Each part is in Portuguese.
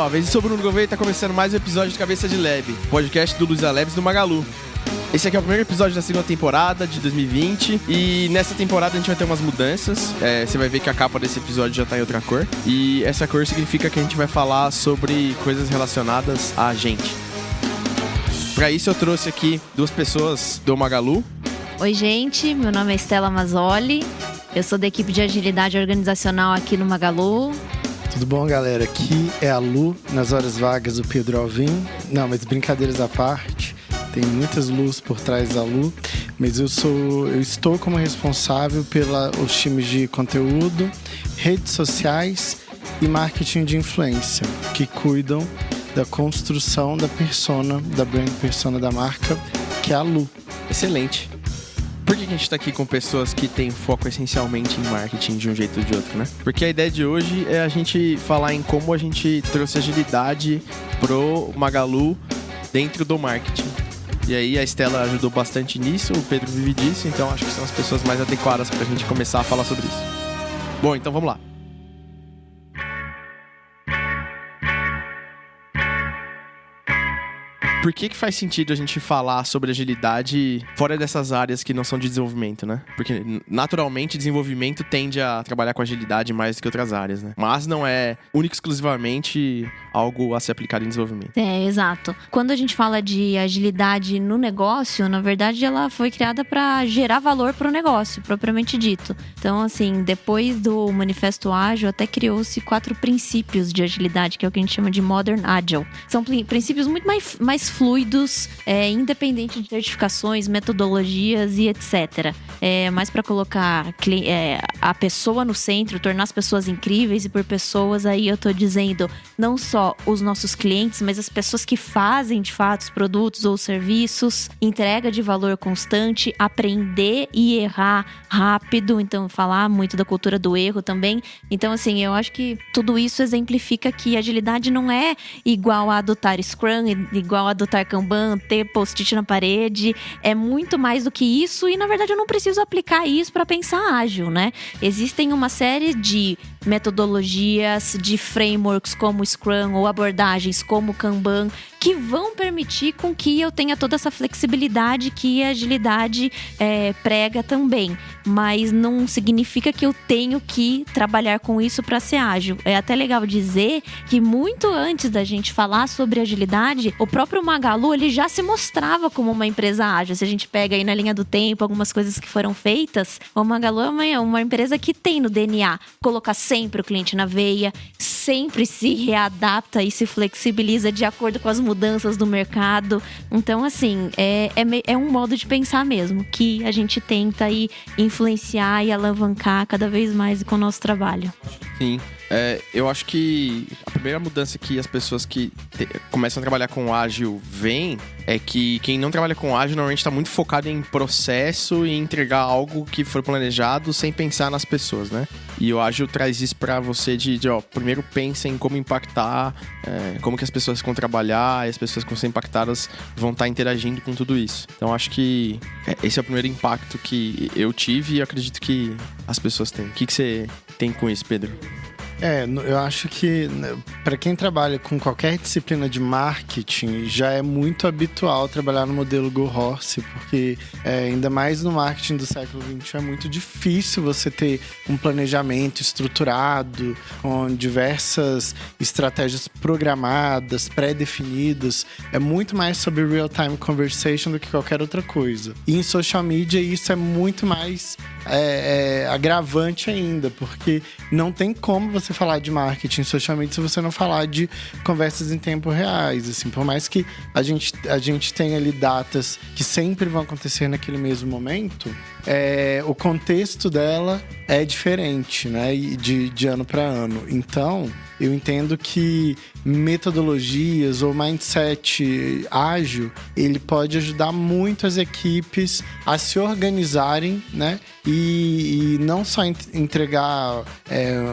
jovens, eu sou o Bruno Gouveia e tá começando mais um episódio de Cabeça de Lab, podcast do Luiza Labs do Magalu. Esse aqui é o primeiro episódio da segunda temporada de 2020 e nessa temporada a gente vai ter umas mudanças. Você vai ver que a capa desse episódio já tá em outra cor e essa cor significa que a gente vai falar sobre coisas relacionadas a gente. Pra isso eu trouxe aqui duas pessoas do Magalu. Oi gente, meu nome é Estela Mazzoli, eu sou da equipe de agilidade organizacional aqui no Magalu. Tudo bom, galera? Aqui é a Lu, nas horas vagas o Pedro Alvim. Não, mas brincadeiras à parte, tem muitas Lus por trás da Lu, mas eu estou como responsável pelos times de conteúdo, redes sociais e marketing de influência, que cuidam da construção da persona, da brand persona da marca, que é a Lu. Excelente. Por que a gente tá aqui com pessoas que têm foco essencialmente em marketing de um jeito ou de outro, né? Porque a ideia de hoje é a gente falar em como a gente trouxe agilidade pro Magalu dentro do marketing. E aí a Estela ajudou bastante nisso, o Pedro vive disso, então acho que são as pessoas mais adequadas pra gente começar a falar sobre isso. Bom, então vamos lá. Por que faz sentido a gente falar sobre agilidade fora dessas áreas que não são de desenvolvimento, né? Porque, naturalmente, desenvolvimento tende a trabalhar com agilidade mais do que outras áreas, né? Mas não é único exclusivamente algo a ser aplicado em desenvolvimento. Exato. Quando a gente fala de agilidade no negócio, na verdade, ela foi criada para gerar valor para o negócio, propriamente dito. Então, assim, depois do Manifesto Ágil, até criou-se 4 princípios de agilidade, que é o que a gente chama de Modern Agile. São princípios muito mais fluidos, independente de certificações, metodologias e etc. Mais para colocar a pessoa no centro, tornar as pessoas incríveis, e por pessoas aí eu tô dizendo não só os nossos clientes, mas as pessoas que fazem de fato os produtos ou serviços, entrega de valor constante, aprender e errar rápido, então falar muito da cultura do erro também. Então assim, eu acho que tudo isso exemplifica que agilidade não é igual a adotar Scrum, igual a adotar Kanban, ter post-it na parede, é muito mais do que isso e na verdade eu não preciso aplicar isso para pensar ágil, né? Existem uma série de metodologias, de frameworks como Scrum ou abordagens como Kanban que vão permitir com que eu tenha toda essa flexibilidade que a agilidade prega também, mas não significa que eu tenho que trabalhar com isso para ser ágil. É até legal dizer que muito antes da gente falar sobre agilidade, o próprio Magalu ele já se mostrava como uma empresa ágil. Se a gente pega aí na linha do tempo algumas coisas que foram feitas, o Magalu é uma empresa que tem no DNA colocar sempre o cliente na veia, sempre se readapta e se flexibiliza de acordo com as mudanças do mercado. Então, assim, é um modo de pensar mesmo, que a gente tenta aí influenciar e alavancar cada vez mais com o nosso trabalho. Sim. Eu acho que a primeira mudança que as pessoas que começam a trabalhar com ágil veem é que quem não trabalha com ágil normalmente está muito focado em processo e em entregar algo que foi planejado sem pensar nas pessoas, né? E o ágil traz isso para você primeiro pensa em como impactar, como que as pessoas vão trabalhar, e as pessoas que vão ser impactadas vão estar interagindo com tudo isso. Então acho que esse é o primeiro impacto que eu tive e eu acredito que as pessoas têm. O que você tem com isso, Pedro? Eu acho que para quem trabalha com qualquer disciplina de marketing, já é muito habitual trabalhar no modelo Go Horse, porque ainda mais no marketing do século XXI é muito difícil você ter um planejamento estruturado, com diversas estratégias programadas, pré-definidas. É muito mais sobre real-time conversation do que qualquer outra coisa. E em social media isso é muito mais agravante ainda, porque não tem como você falar de marketing socialmente se você não falar de conversas em tempo reais, assim, por mais que a gente tenha ali datas que sempre vão acontecer naquele mesmo momento, o contexto dela é diferente, né, de ano para ano. Então, eu entendo que metodologias ou mindset ágil, ele pode ajudar muito as equipes a se organizarem, né? E não só entregar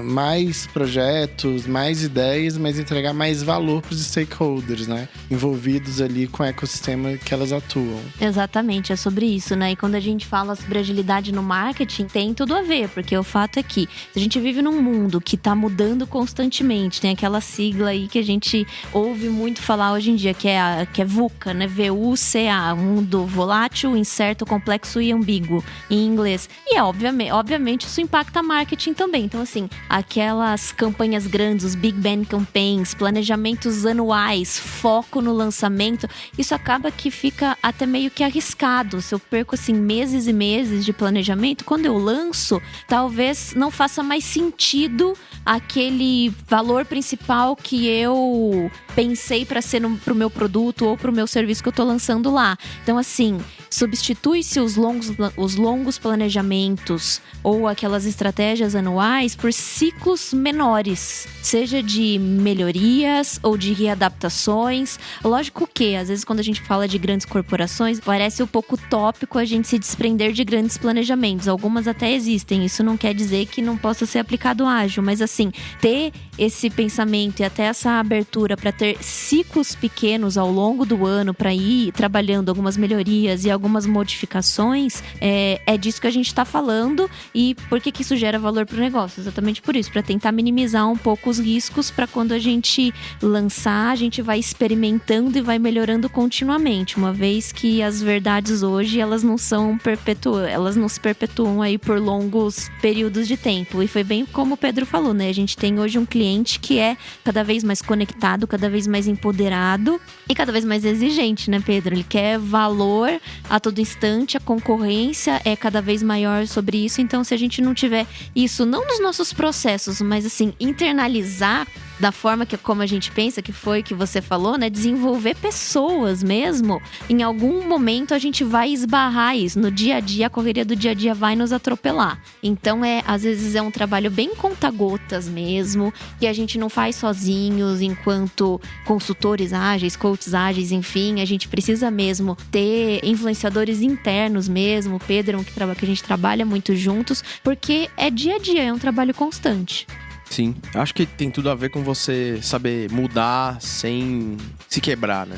mais projetos, mais ideias, mas entregar mais valor para os stakeholders, né? Envolvidos ali com o ecossistema que elas atuam. Exatamente, é sobre isso, né? E quando a gente fala sobre agilidade no marketing, tem tudo a ver, porque o fato é que a gente vive num mundo que está mudando constantemente, gente, tem aquela sigla aí que a gente ouve muito falar hoje em dia, que é VUCA, né? VUCA, mundo volátil, incerto, complexo e ambíguo, em inglês. E obviamente isso impacta marketing também. Então, assim, aquelas campanhas grandes, os Big Bang Campaigns, planejamentos anuais, foco no lançamento, isso acaba que fica até meio que arriscado. Se eu perco, assim, meses e meses de planejamento, quando eu lanço, talvez não faça mais sentido aquele valor principal que eu pensei para ser pro meu produto ou pro meu serviço que eu tô lançando lá. Então, assim, substitui-se os longos planejamentos ou aquelas estratégias anuais por ciclos menores, seja de melhorias ou de readaptações. Lógico que, às vezes, quando a gente fala de grandes corporações, parece um pouco utópico a gente se desprender de grandes planejamentos. Algumas até existem, isso não quer dizer que não possa ser aplicado ágil, mas assim, ter esse pensamento e até essa abertura para ter ciclos pequenos ao longo do ano para ir trabalhando algumas melhorias e algumas modificações, é disso que a gente está falando. E por que isso gera valor para o negócio? Exatamente por isso, para tentar minimizar um pouco os riscos, para quando a gente lançar, a gente vai experimentando e vai melhorando continuamente, uma vez que as verdades hoje, elas não se perpetuam aí por longos períodos de tempo. E foi bem como o Pedro falou, né? A gente tem hoje um cliente que é cada vez mais conectado, cada vez mais empoderado e cada vez mais exigente, né, Pedro? Ele quer valor a todo instante, a concorrência é cada vez maior sobre isso. Então, se a gente não tiver isso, não nos nossos processos, mas assim, internalizar da forma que, como a gente pensa, que foi que você falou, né? Desenvolver pessoas mesmo. Em algum momento a gente vai esbarrar isso. No dia a dia, a correria do dia a dia vai nos atropelar. Então, às vezes é um trabalho bem conta-gotas mesmo, que a gente não faz sozinhos, enquanto consultores ágeis, coaches ágeis, enfim. A gente precisa mesmo ter influenciadores internos mesmo. O Pedro, que a gente trabalha muito juntos, porque é dia a dia, é um trabalho constante. Sim, acho que tem tudo a ver com você saber mudar sem se quebrar, né?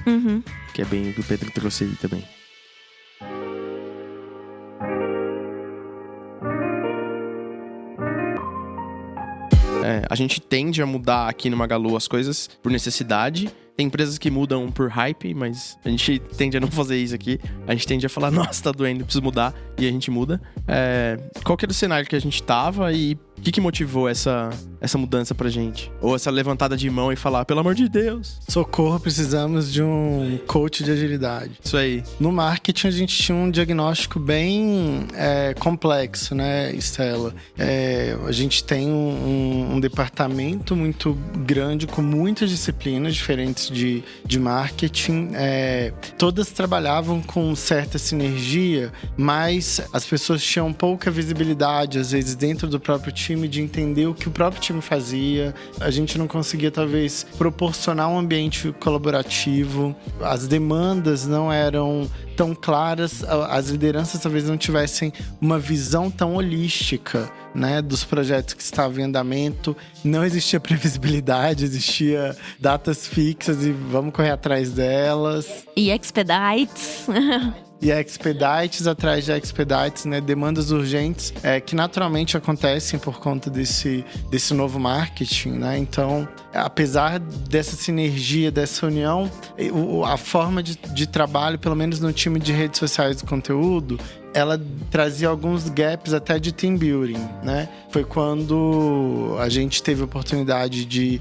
Uhum. Que é bem o que o Pedro trouxe aí também. A gente tende a mudar aqui no Magalu as coisas por necessidade. Tem empresas que mudam por hype, mas a gente tende a não fazer isso aqui. A gente tende a falar, nossa, tá doendo, preciso mudar. E a gente muda. Qual que era o cenário que a gente tava e o que motivou essa mudança pra gente? Ou essa levantada de mão e falar, pelo amor de Deus. Socorro, precisamos de um coach de agilidade. Isso aí. No marketing, a gente tinha um diagnóstico bem complexo, né, Estela? A gente tem um departamento muito grande, com muitas disciplinas diferentes de marketing. Todas trabalhavam com certa sinergia, mas as pessoas tinham pouca visibilidade, às vezes, dentro do próprio time, de entender o que o próprio time fazia. A gente não conseguia, talvez, proporcionar um ambiente colaborativo. As demandas não eram tão claras, as lideranças talvez não tivessem uma visão tão holística, né, dos projetos que estavam em andamento. Não existia previsibilidade, existia datas fixas e vamos correr atrás delas. E expedites. E expedites atrás de expedites, né? Demandas urgentes que naturalmente acontecem por conta desse novo marketing, né? Então, apesar dessa sinergia, dessa união, a forma de trabalho, pelo menos no time de redes sociais e conteúdo, ela trazia alguns gaps até de team building, né? Foi quando a gente teve a oportunidade de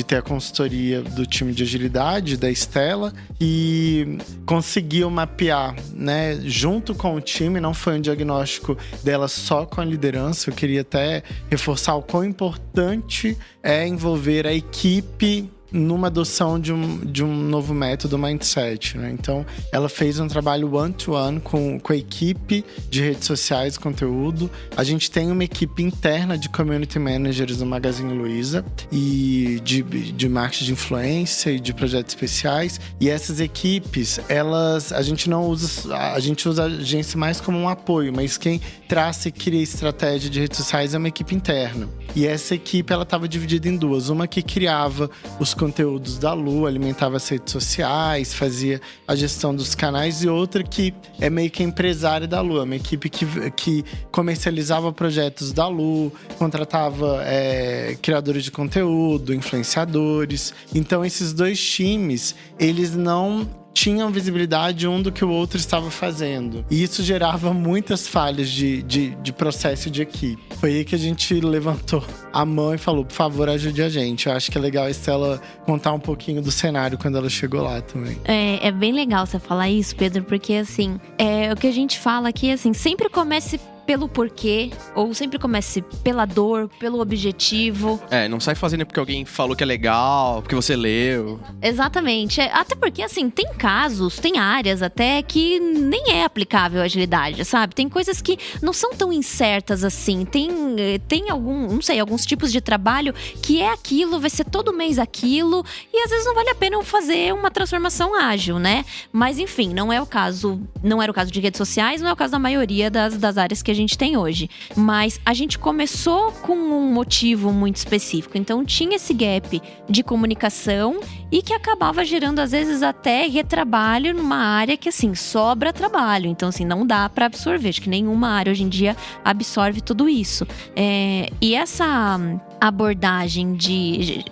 ter a consultoria do time de agilidade, da Estela, e conseguiu mapear, né, junto com o time. Não foi um diagnóstico dela só com a liderança. Eu queria até reforçar o quão importante é envolver a equipe numa adoção de um novo método, mindset, né? Então, ela fez um trabalho one-to-one com a equipe de redes sociais e conteúdo. A gente tem uma equipe interna de community managers do Magazine Luiza e de marketing de influência e de projetos especiais. E essas equipes, a gente usa a agência mais como um apoio, mas quem traça e cria estratégia de redes sociais é uma equipe interna. E essa equipe, ela estava dividida em duas. Uma que criava os conteúdos da Lu, alimentava as redes sociais, fazia a gestão dos canais, e outra que é meio que empresária da Lu, uma equipe que comercializava projetos da Lu, contratava criadores de conteúdo, influenciadores. Então esses dois times, eles não tinham visibilidade um do que o outro estava fazendo. E isso gerava muitas falhas de processo de equipe. Foi aí que a gente levantou a mão e falou, por favor, ajude a gente. Eu acho que é legal a Estela contar um pouquinho do cenário quando ela chegou lá também. É bem legal você falar isso, Pedro, porque assim, o que a gente fala aqui, assim, sempre comece pelo porquê, ou sempre comece pela dor, pelo objetivo. Não sai fazendo porque alguém falou que é legal, porque você leu. Exatamente. Até porque, assim, tem casos, tem áreas até que nem é aplicável a agilidade, sabe? Tem coisas que não são tão incertas assim. Tem alguns tipos de trabalho que é aquilo, vai ser todo mês aquilo, e às vezes não vale a pena fazer uma transformação ágil, né? Mas, enfim, não era o caso de redes sociais, não é o caso da maioria das áreas que a gente tem hoje. Mas a gente começou com um motivo muito específico. Então tinha esse gap de comunicação e que acabava gerando, às vezes, até retrabalho numa área que, assim, sobra trabalho. Então, assim, não dá para absorver. Acho que nenhuma área hoje em dia absorve tudo isso. E essa abordagem de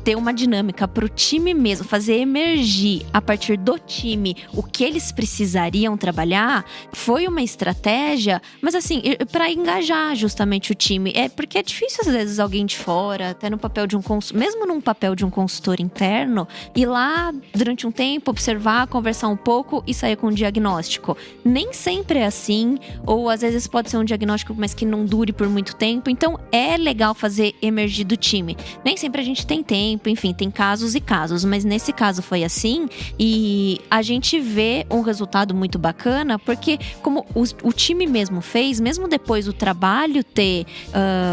ter uma dinâmica para o time mesmo, fazer emergir a partir do time o que eles precisariam trabalhar, foi uma estratégia, mas assim, para engajar justamente o time. Porque é difícil às vezes alguém de fora, até no papel de mesmo num papel de um consultor interno, ir lá durante um tempo, observar, conversar um pouco e sair com um diagnóstico. Nem sempre é assim, ou às vezes pode ser um diagnóstico, mas que não dure por muito tempo. Então é legal fazer emergir do time. Nem sempre a gente tem tempo, enfim, tem casos e casos, mas nesse caso foi assim, e a gente vê um resultado muito bacana, porque como o time mesmo fez, mesmo depois do trabalho ter,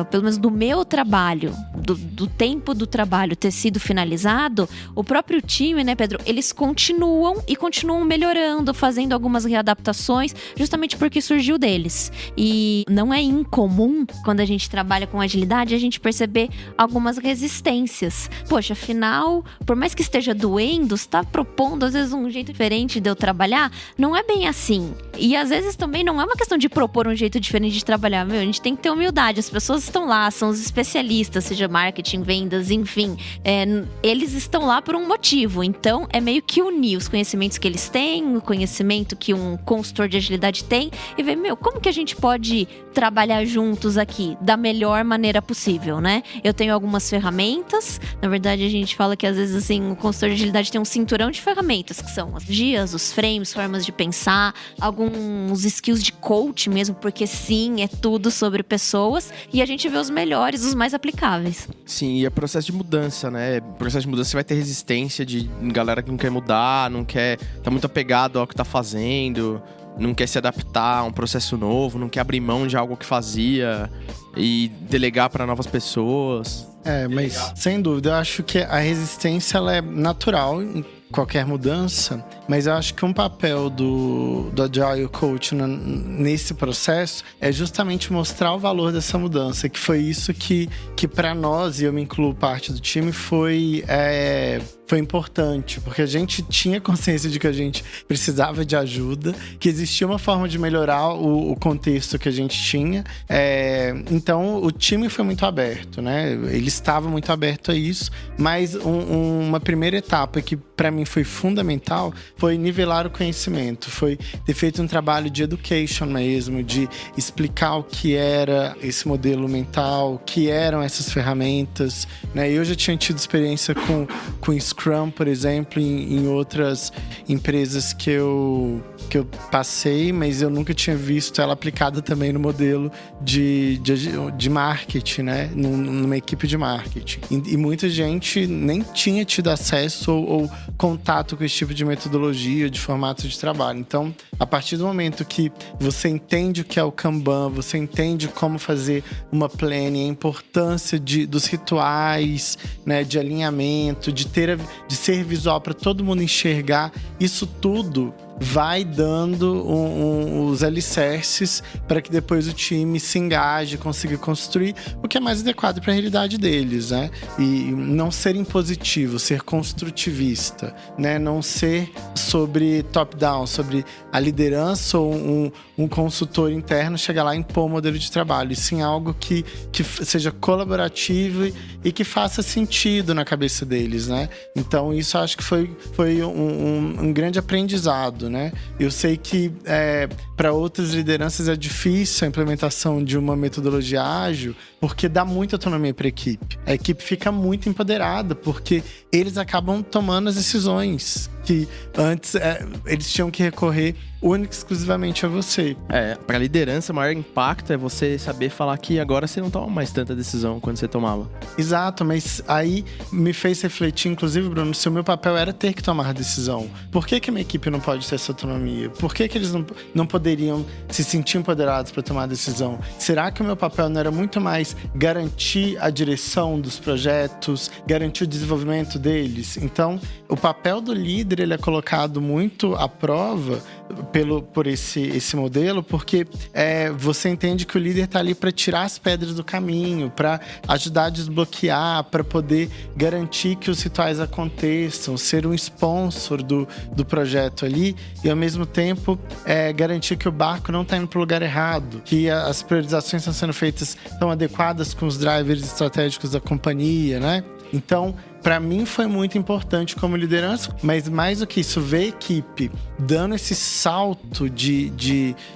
pelo menos do meu trabalho, do tempo do trabalho ter sido finalizado, o próprio time, né, Pedro, eles continuam melhorando, fazendo algumas readaptações, justamente porque surgiu deles. E não é incomum, quando a gente trabalha com agilidade, a gente perceber algumas resistências. Poxa, afinal, por mais que esteja doendo, você está propondo, às vezes, um jeito diferente de eu trabalhar, não é bem assim. E às vezes também não é uma questão de propor um jeito diferente de trabalhar. A gente tem que ter humildade. As pessoas estão lá, são os especialistas, seja marketing, vendas, enfim. Eles estão lá por um motivo. Então, é meio que unir os conhecimentos que eles têm, o conhecimento que um consultor de agilidade tem, e ver, como que a gente pode trabalhar juntos aqui da melhor maneira possível, né? Eu tenho algumas ferramentas. Na verdade, a gente fala que às vezes, assim, o consultor de agilidade tem um cinturão de ferramentas, que são as guias, os frames, formas de pensar, alguns skills de coach mesmo, porque sim, é tudo sobre pessoas, e a gente vê os melhores, os mais aplicáveis. Sim, e é processo de mudança, né? Processo de mudança, você vai ter resistência de galera que não quer mudar, não quer, tá muito apegado ao que tá fazendo, não quer se adaptar a um processo novo, não quer abrir mão de algo que fazia e delegar para novas pessoas. Mas sem dúvida, eu acho que a resistência ela é natural em qualquer mudança, mas eu acho que um papel do Agile Coach nesse processo é justamente mostrar o valor dessa mudança, que foi isso que para nós, e eu me incluo parte do time, foi importante, porque a gente tinha consciência de que a gente precisava de ajuda, que existia uma forma de melhorar o contexto que a gente tinha. Então, o time foi muito aberto, né? Ele estava muito aberto a isso, mas uma primeira etapa que para mim foi fundamental foi nivelar o conhecimento, foi ter feito um trabalho de education mesmo, de explicar o que era esse modelo mental, o que eram essas ferramentas, né? Eu já tinha tido experiência com Scrum, por exemplo, em outras empresas que eu passei, mas eu nunca tinha visto ela aplicada também no modelo de marketing, né? Numa equipe de marketing. E muita gente nem tinha tido acesso ou contato com esse tipo de metodologia, de formato de trabalho. Então, a partir do momento que você entende o que é o Kanban, você entende como fazer uma planning, a importância dos rituais, né, de alinhamento, de ser visual para todo mundo enxergar, isso tudo vai dando os alicerces para que depois o time se engaje, consiga construir o que é mais adequado para a realidade deles, né? E não ser impositivo, ser construtivista, né? Não ser sobre top-down, sobre a liderança ou um consultor interno chegar lá e impor o modelo de trabalho, e sim algo que seja colaborativo e que faça sentido na cabeça deles, né? Então isso acho que foi um grande aprendizado, né? Eu sei que para outras lideranças é difícil a implementação de uma metodologia ágil, porque dá muita autonomia para a equipe. A equipe fica muito empoderada, porque eles acabam tomando as decisões que antes eles tinham que recorrer única e exclusivamente a você. Pra liderança, o maior impacto é você saber falar que agora você não toma mais tanta decisão quando você tomava. Exato, mas aí me fez refletir, inclusive, Bruno, se o meu papel era ter que tomar decisão. Por que a minha equipe não pode ter essa autonomia? Por que eles não poderiam se sentir empoderados para tomar decisão? Será que o meu papel não era muito mais garantir a direção dos projetos, garantir o desenvolvimento deles? Então, o papel do líder ele é colocado muito à prova por esse modelo, porque você entende que o líder está ali para tirar as pedras do caminho, para ajudar a desbloquear, para poder garantir que os rituais aconteçam, ser um sponsor do projeto ali e, ao mesmo tempo, garantir que o barco não está indo para o lugar errado, que as priorizações estão sendo feitas tão adequadas com os drivers estratégicos da companhia, né? Então, para mim foi muito importante como liderança, mas mais do que isso, ver a equipe dando esse salto de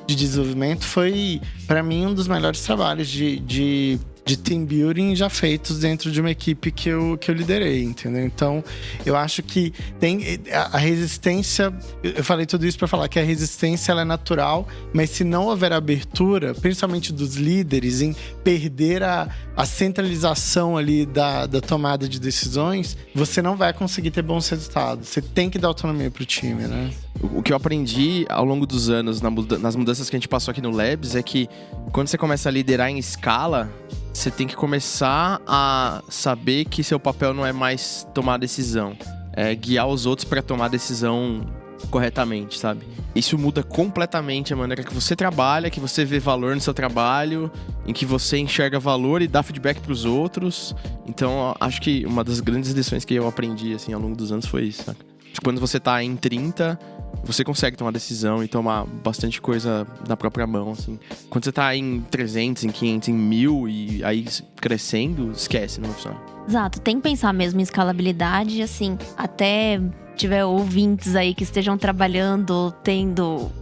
desenvolvimento foi, para mim, um dos melhores trabalhos de team building já feitos dentro de uma equipe que eu liderei, entendeu? Então, eu acho que tem a resistência. Eu falei tudo isso para falar que a resistência ela é natural, mas se não houver abertura, principalmente dos líderes, em perder a centralização ali da tomada de decisões, você não vai conseguir ter bons resultados. Você tem que dar autonomia pro time, né? O que eu aprendi ao longo dos anos, nas mudanças que a gente passou aqui no Labs, é que quando você começa a liderar em escala, você tem que começar a saber que seu papel não é mais tomar decisão, é guiar os outros para tomar decisão corretamente, sabe? Isso muda completamente a maneira que você trabalha, que você vê valor no seu trabalho, em que você enxerga valor e dá feedback para os outros. Então, acho que uma das grandes lições que eu aprendi assim, ao longo dos anos foi isso, saca? Quando você tá em 30, você consegue tomar decisão e tomar bastante coisa na própria mão, assim. Quando você tá em 300, em 500, em 1000 e aí crescendo, esquece, não funciona. Exato, tem que pensar mesmo em escalabilidade, assim, até tiver ouvintes aí que estejam trabalhando, tendo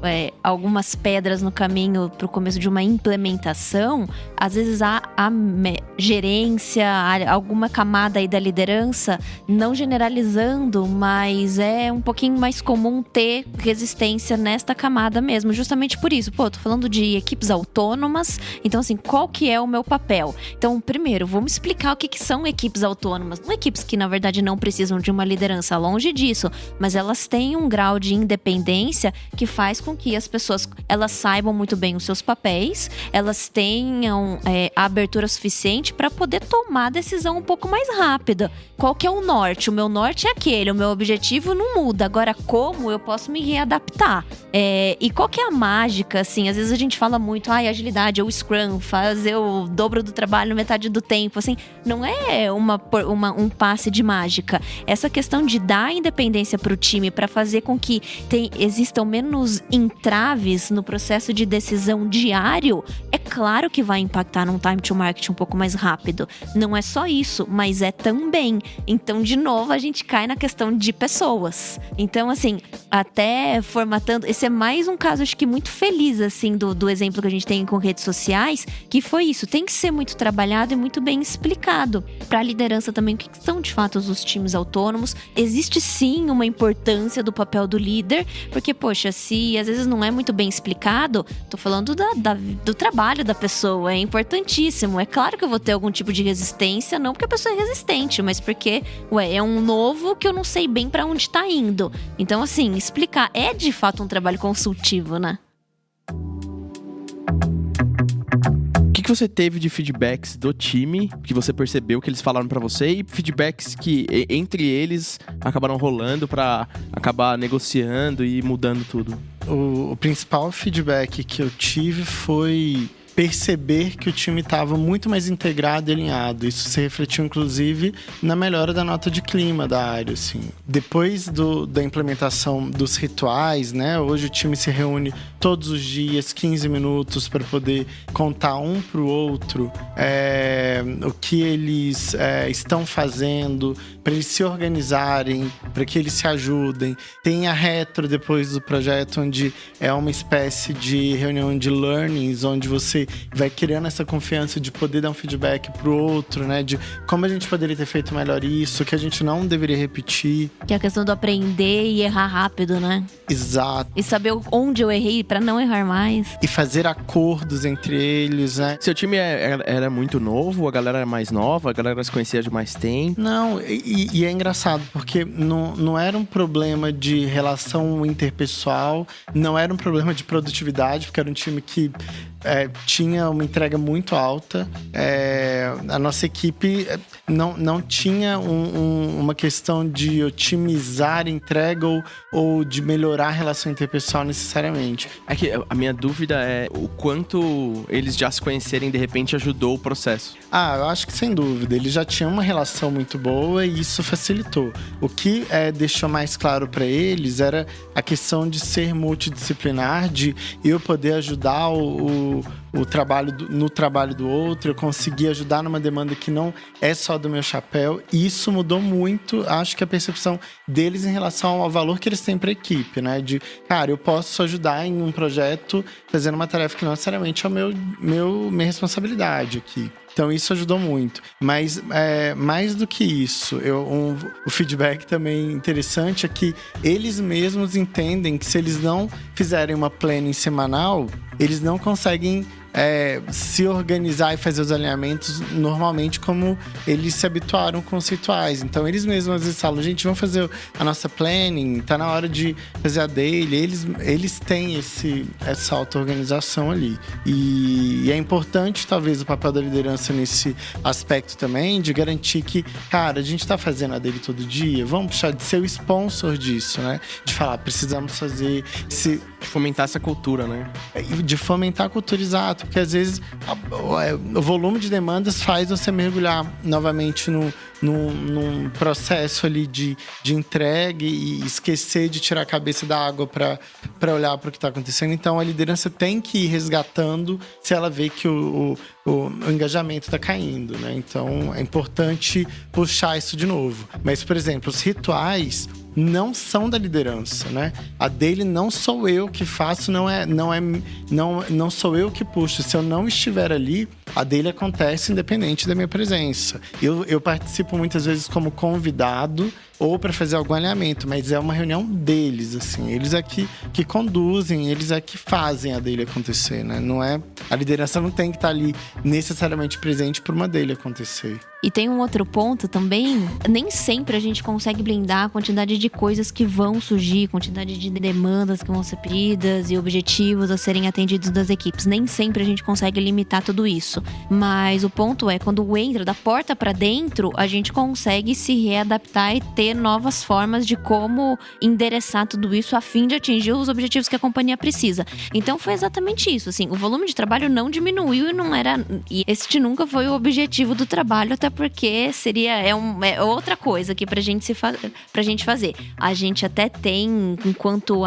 algumas pedras no caminho para o começo de uma implementação, às vezes a gerência, alguma camada aí da liderança, não generalizando, mas é um pouquinho mais comum ter resistência nesta camada mesmo, justamente por isso. Tô falando de equipes autônomas, então assim, qual que é o meu papel? Então, primeiro, vamos explicar o que são equipes autônomas. Não equipes que, na verdade, não precisam de uma liderança, longe disso, mas elas têm um grau de independência que faz com que as pessoas elas saibam muito bem os seus papéis, elas tenham a abertura suficiente para poder tomar a decisão um pouco mais rápida. Qual que é o norte? O meu norte é aquele, o meu objetivo não muda. Agora, como eu posso me readaptar? E qual que é a mágica, assim? Às vezes a gente fala muito, agilidade ou Scrum, fazer o dobro do trabalho metade do tempo, assim. Não é um passe de mágica. Essa questão de dar independência para o time, para fazer com que existam menos entraves no processo de decisão diário, é claro que vai impactar num time to market um pouco mais rápido. Não é só isso, mas é também. Então, de novo, a gente cai na questão de pessoas. Então, assim, até formatando... Esse é mais um caso, acho que muito feliz, assim, do exemplo que a gente tem com redes sociais, que foi isso. Tem que ser muito trabalhado e muito bem explicado. Para a liderança também, o que são, de fato, os times autônomos. Existe, sim, uma importância do papel do líder, porque, poxa, se às vezes não é muito bem explicado, tô falando do trabalho da pessoa, é importantíssimo. É claro que eu vou ter algum tipo de resistência, não porque a pessoa é resistente, mas porque, é um novo que eu não sei bem pra onde tá indo. Então, assim, explicar é de fato um trabalho consultivo, né? O que que você teve de feedbacks do time, que você percebeu que eles falaram pra você, e feedbacks que entre eles acabaram rolando pra acabar negociando e mudando tudo? O principal feedback que eu tive foi perceber que o time estava muito mais integrado e alinhado. Isso se refletiu, inclusive, na melhora da nota de clima da área, assim. Depois da implementação dos rituais, né? Hoje o time se reúne todos os dias, 15 minutos, para poder contar um para o outro o que eles estão fazendo, para eles se organizarem, para que eles se ajudem. Tem a retro depois do projeto, onde é uma espécie de reunião de learnings, onde você vai criando essa confiança de poder dar um feedback pro outro, né? De como a gente poderia ter feito melhor isso, que a gente não deveria repetir. Que é a questão do aprender e errar rápido, né? Exato. E saber onde eu errei pra não errar mais. E fazer acordos entre eles, né? Seu time era muito novo? A galera era mais nova? A galera se conhecia de mais tempo? Não, e é engraçado, porque não era um problema de relação interpessoal, não era um problema de produtividade, porque era um time que tinha uma entrega muito alta. A nossa equipe não tinha uma questão de otimizar a entrega ou de melhorar a relação interpessoal necessariamente. É que a minha dúvida é o quanto eles já se conhecerem de repente ajudou o processo. Eu acho que sem dúvida. Eles já tinham uma relação muito boa e isso facilitou. O que deixou mais claro para eles era a questão de ser multidisciplinar, de eu poder ajudar no trabalho do outro, eu conseguir ajudar numa demanda que não é só do meu chapéu. E isso mudou muito, acho que a percepção deles em relação ao valor que eles têm para a equipe, né? De, cara, eu posso ajudar em um projeto fazendo uma tarefa que não necessariamente é minha responsabilidade aqui. Então isso ajudou muito. Mas mais do que isso, o feedback também interessante é que eles mesmos entendem que se eles não fizerem uma planning semanal, eles não conseguem se organizar e fazer os alinhamentos normalmente como eles se habituaram com os rituais. Então eles mesmos às vezes falam, gente, vamos fazer a nossa planning, tá na hora de fazer a daily. Eles têm essa auto-organização ali. E é importante, talvez, o papel da liderança nesse aspecto também, de garantir que, cara, a gente tá fazendo a daily todo dia, vamos puxar de ser o sponsor disso, né? De falar, precisamos fazer... De fomentar essa cultura, né? De fomentar a cultura, exato. Porque às vezes o volume de demandas faz você mergulhar novamente num processo ali de entrega e esquecer de tirar a cabeça da água para olhar para o que está acontecendo. Então a liderança tem que ir resgatando se ela vê que o engajamento está caindo, né? Então é importante puxar isso de novo. Mas, por exemplo, os rituais não são da liderança, né? A daily não sou eu que faço, não sou eu que puxo. Se eu não estiver ali, a daily acontece independente da minha presença. Eu participo muitas vezes como convidado ou para fazer algum alinhamento, mas é uma reunião deles, assim. Eles é que conduzem, eles é que fazem a daily acontecer, né? Não é, a liderança não tem que estar ali necessariamente presente para uma daily acontecer. E tem um outro ponto também, nem sempre a gente consegue blindar a quantidade de coisas que vão surgir, quantidade de demandas que vão ser pedidas e objetivos a serem atendidos das equipes. Nem sempre a gente consegue limitar tudo isso. Mas o ponto é, quando entra da porta para dentro, a gente consegue se readaptar e ter novas formas de como endereçar tudo isso a fim de atingir os objetivos que a companhia precisa. Então foi exatamente isso, assim, o volume de trabalho não diminuiu e este nunca foi o objetivo do trabalho, até porque é outra coisa aqui pra gente fazer. A gente até tem, enquanto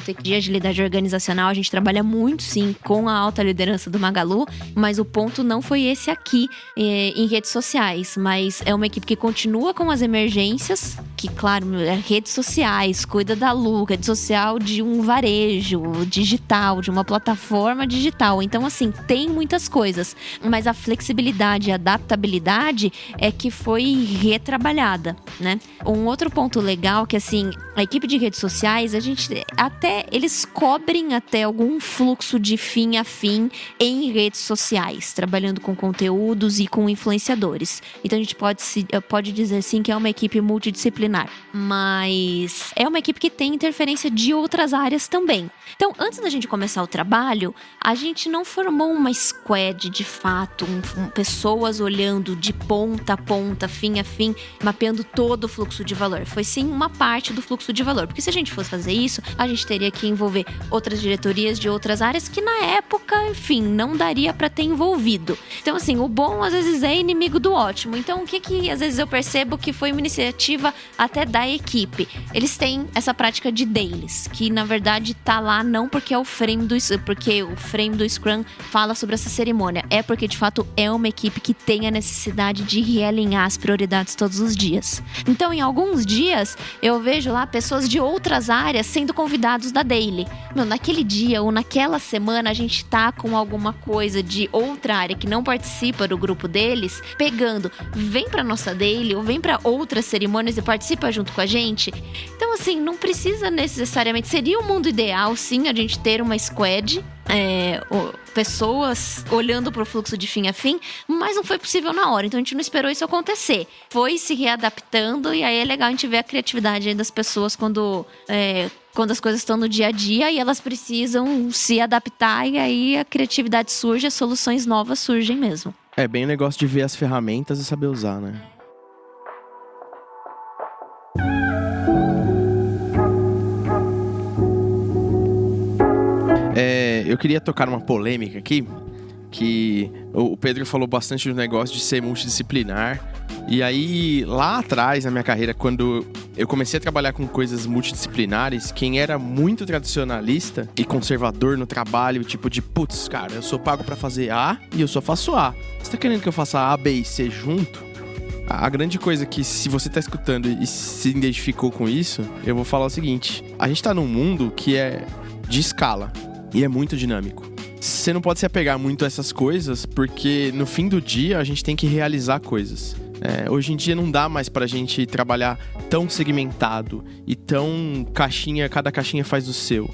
equipe de agilidade organizacional, a gente trabalha muito sim com a alta liderança do Magalu, mas o ponto não foi esse aqui em redes sociais, mas é uma equipe que continua com as emergências, que claro, redes sociais, cuida da rede social de um varejo digital, de uma plataforma digital. Então assim, tem muitas coisas, mas a flexibilidade e a adaptabilidade é que foi retrabalhada, né? Um outro ponto legal que assim, a equipe de redes sociais, eles cobrem até algum fluxo de fim a fim em redes sociais. digitais, trabalhando com conteúdos e com influenciadores. Então a gente pode dizer sim que é uma equipe multidisciplinar, mas é uma equipe que tem interferência de outras áreas também. Então, antes da gente começar o trabalho, a gente não formou uma squad de fato, pessoas olhando de ponta a ponta, fim a fim, mapeando todo o fluxo de valor. Foi sim uma parte do fluxo de valor, porque se a gente fosse fazer isso, a gente teria que envolver outras diretorias de outras áreas que na época, enfim, não daria para ter envolvido. Então, assim, o bom às vezes é inimigo do ótimo. Então, o que às vezes eu percebo que foi uma iniciativa até da equipe? Eles têm essa prática de dailies, que na verdade tá lá não porque é o frame do Scrum fala sobre essa cerimônia, é porque de fato é uma equipe que tem a necessidade de realinhar as prioridades todos os dias. Então, em alguns dias, eu vejo lá pessoas de outras áreas sendo convidados da daily. Naquele dia ou naquela semana a gente tá com alguma coisa de outra área que não participa do grupo deles, pegando, vem pra nossa daily ou vem pra outras cerimônias e participa junto com a gente. Então, assim, não precisa necessariamente, seria o mundo ideal, sim, a gente ter uma squad, pessoas olhando pro fluxo de fim a fim, mas não foi possível na hora, então a gente não esperou isso acontecer. Foi se readaptando e aí é legal a gente ver a criatividade aí das pessoas quando as coisas estão no dia a dia e elas precisam se adaptar e aí a criatividade surge, as soluções novas surgem mesmo. É bem o negócio de ver as ferramentas e saber usar, né? Eu queria tocar numa polêmica aqui, que o Pedro falou bastante do negócio de ser multidisciplinar. E aí, lá atrás, na minha carreira, quando eu comecei a trabalhar com coisas multidisciplinares, quem era muito tradicionalista e conservador no trabalho, tipo de, putz, cara, eu sou pago pra fazer A e eu só faço A. Você tá querendo que eu faça A, B e C junto? A grande coisa que, se você tá escutando e se identificou com isso, eu vou falar o seguinte: a gente tá num mundo que é de escala e é muito dinâmico. Você não pode se apegar muito a essas coisas, porque no fim do dia a gente tem que realizar coisas. Hoje em dia não dá mais pra gente trabalhar tão segmentado e tão cada caixinha faz o seu.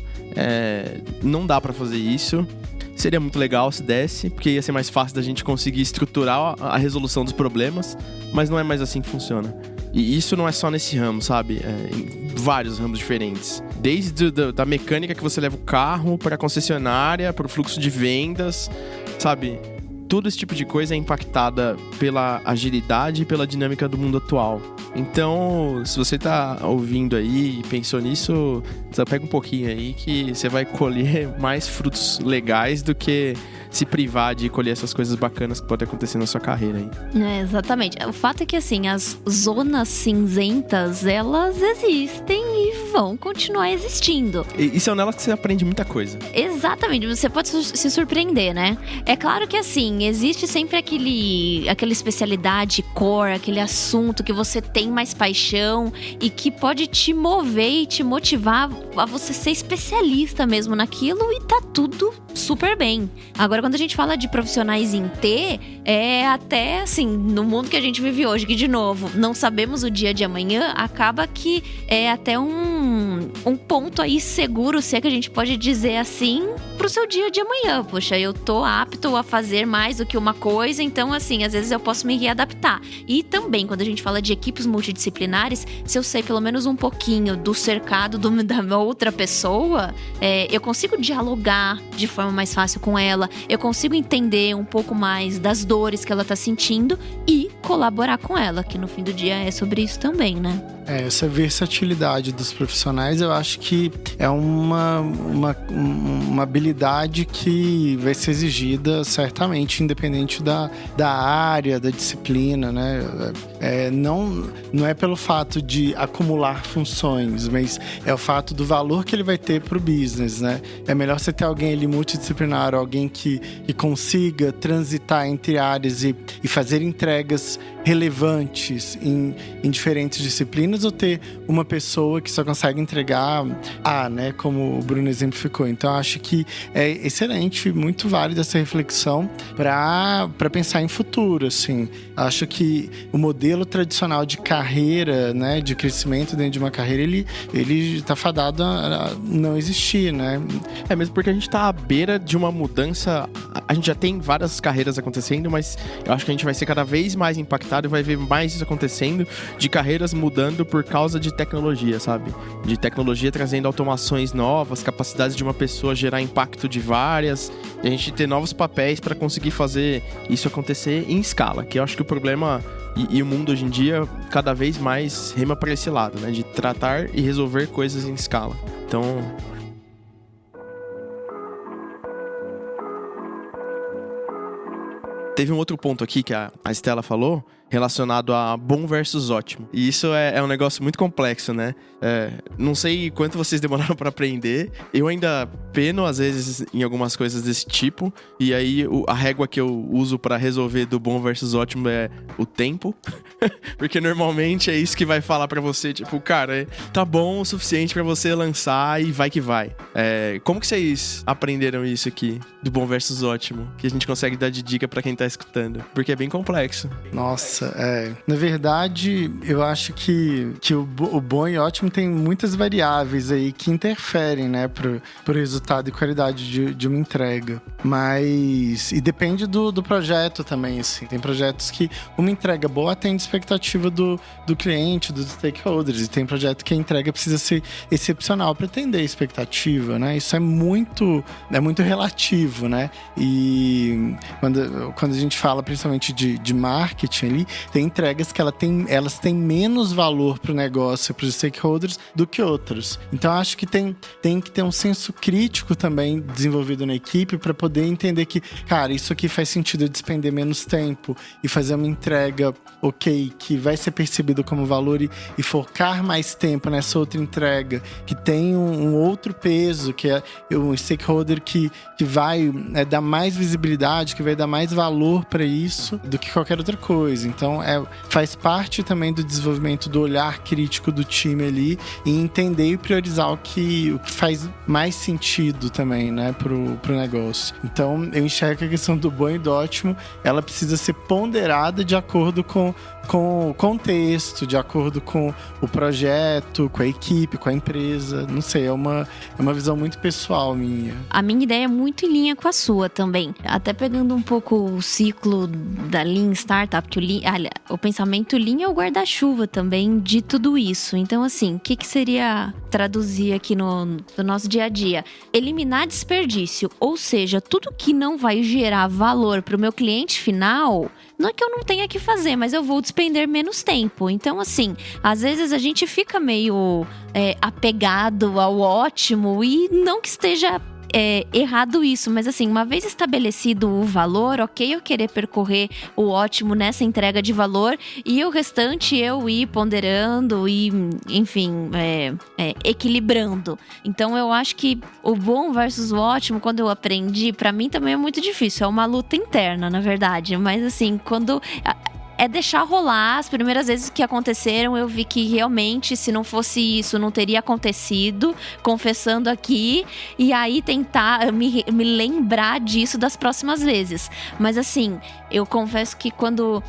Não dá pra fazer isso. Seria muito legal se desse, porque ia ser mais fácil da gente conseguir estruturar a resolução dos problemas, mas não é mais assim que funciona. E isso não é só nesse ramo, sabe? Em vários ramos diferentes. Desde da mecânica que você leva o carro para a concessionária, para o fluxo de vendas, sabe? Todo esse tipo de coisa é impactada pela agilidade e pela dinâmica do mundo atual. Então, se você tá ouvindo aí e pensou nisso, você pega um pouquinho aí que você vai colher mais frutos legais do que se privar de colher essas coisas bacanas que podem acontecer na sua carreira aí. Exatamente. O fato é que, assim, as zonas cinzentas, elas existem e vão continuar existindo. E são nelas que você aprende muita coisa. Exatamente. Você pode se surpreender, né? É claro que, assim, existe sempre aquela especialidade core, aquele assunto que você tem mais paixão e que pode te mover e te motivar a você ser especialista mesmo naquilo, e tá tudo super bem. Agora, quando a gente fala de profissionais em T, é até assim, no mundo que a gente vive hoje, que de novo, não sabemos o dia de amanhã, acaba que é até um ponto aí seguro, se é que a gente pode dizer assim, pro seu dia de amanhã. Poxa, eu tô apto a fazer mais do que uma coisa, então assim, às vezes eu posso me readaptar. E também, quando a gente fala de equipes multidisciplinares, se eu sei pelo menos um pouquinho do cercado da outra pessoa, eu consigo dialogar de forma mais fácil com ela, eu consigo entender um pouco mais das dores que ela tá sentindo e colaborar com ela, que no fim do dia é sobre isso também, né? Essa versatilidade dos profissionais, eu acho que é uma habilidade que vai ser exigida certamente, independente da área, da disciplina, né? Não é pelo fato de acumular funções, mas é o fato do valor que ele vai ter pro business, né? É melhor você ter alguém ali multidisciplinar, alguém que consiga transitar entre áreas e fazer entregas relevantes em diferentes disciplinas, ou ter uma pessoa que só consegue entregar A, né? Como o Bruno exemplificou. Então, acho que é excelente, muito válida essa reflexão para pensar em futuro, assim. Acho que o modelo tradicional de carreira, né? De crescimento dentro de uma carreira, ele está fadado a não existir, né? É mesmo porque a gente tá à beira de uma mudança. A gente já tem várias carreiras acontecendo, mas eu acho que a gente vai ser cada vez mais impactado e vai ver mais isso acontecendo, de carreiras mudando por causa de tecnologia, sabe? De tecnologia trazendo automações novas, capacidades de uma pessoa gerar impacto de várias, e a gente ter novos papéis para conseguir fazer isso acontecer em escala, que eu acho que o problema e o mundo hoje em dia cada vez mais rema para esse lado, né? De tratar e resolver coisas em escala. Então... Teve um outro ponto aqui que a Estela falou, relacionado a bom versus ótimo. E isso é um negócio muito complexo, né? Não sei quanto vocês demoraram pra aprender. Eu ainda peno, às vezes, em algumas coisas desse tipo. E aí, a régua que eu uso pra resolver do bom versus ótimo é o tempo. Porque normalmente é isso que vai falar pra você, tipo, cara, tá bom o suficiente pra você lançar e vai que vai. Como que vocês aprenderam isso aqui, do bom versus ótimo? Que a gente consegue dar de dica pra quem tá escutando. Porque é bem complexo. Nossa, na verdade, eu acho que o bom e ótimo tem muitas variáveis aí que interferem, né, pro resultado e qualidade de uma entrega. Mas... E depende do projeto também, assim. Tem projetos que uma entrega boa atende a expectativa do cliente, dos stakeholders. E tem projeto que a entrega precisa ser excepcional para atender a expectativa, né? Isso é muito relativo, né? E quando a gente fala principalmente de marketing ali, tem entregas que elas têm menos valor para o negócio, para os stakeholders, do que outras. Então, acho que tem que ter um senso crítico também desenvolvido na equipe para poder entender que, cara, isso aqui faz sentido eu despender menos tempo e fazer uma entrega que vai ser percebido como valor e focar mais tempo nessa outra entrega, que tem um outro peso, que é um stakeholder que vai dar mais visibilidade, que vai dar mais valor para isso do que qualquer outra coisa. Então, faz parte também do desenvolvimento do olhar crítico do time ali e entender e priorizar o que faz mais sentido também, né, pro negócio. Então, eu enxergo que a questão do bom e do ótimo, ela precisa ser ponderada de acordo com o contexto, de acordo com o projeto, com a equipe, com a empresa. Não sei, é uma visão muito pessoal minha. A minha ideia é muito em linha com a sua também. Até pegando um pouco o ciclo da Lean Startup, que o pensamento Lean é o guarda-chuva também de tudo isso. Então, assim, o que seria traduzir aqui no nosso dia a dia? Eliminar desperdício, ou seja, tudo que não vai gerar valor para o meu cliente final, não é que eu não tenha que fazer, mas eu vou despender menos tempo. Então, assim, às vezes a gente fica meio apegado ao ótimo, e não que esteja errado isso, mas assim, uma vez estabelecido o valor, ok, eu querer percorrer o ótimo nessa entrega de valor, e o restante eu ir ponderando e, enfim, equilibrando. Então, eu acho que o bom versus o ótimo, quando eu aprendi, pra mim também é muito difícil, é uma luta interna, na verdade, mas assim, quando... É deixar rolar. As primeiras vezes que aconteceram, eu vi que realmente, se não fosse isso, não teria acontecido, confessando aqui, e aí tentar me lembrar disso das próximas vezes. Mas assim, eu confesso que quando